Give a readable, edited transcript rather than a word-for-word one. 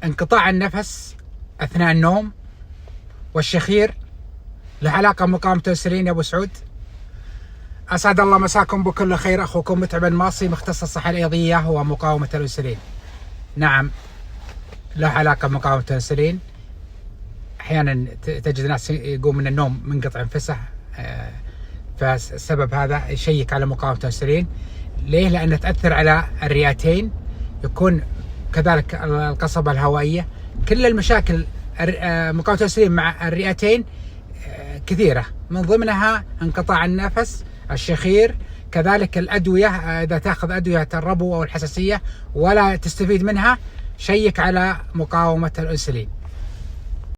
انقطاع النفس أثناء النوم والشخير له علاقة بمقاومة الأنسولين يا أبو سعود؟ أسعد الله مساكم بكل خير. أخوكم متعب الماصي، مختص الصحة الرياضية ومقاومة الأنسولين. نعم، له علاقة بمقاومة الأنسولين. أحيانا تجد ناس يقوم من النوم منقطع انفسه، فالسبب هذا يشيك على مقاومة الأنسولين. ليه؟ لأنه تأثر على الرئتين، يكون كذلك القصبة الهوائية. كل المشاكل مقاومة الأنسولين مع الرئتين كثيرة، من ضمنها انقطاع النفس، الشخير، كذلك الأدوية. إذا تأخذ أدوية الربو أو الحساسية ولا تستفيد منها، شيك على مقاومة الأنسولين.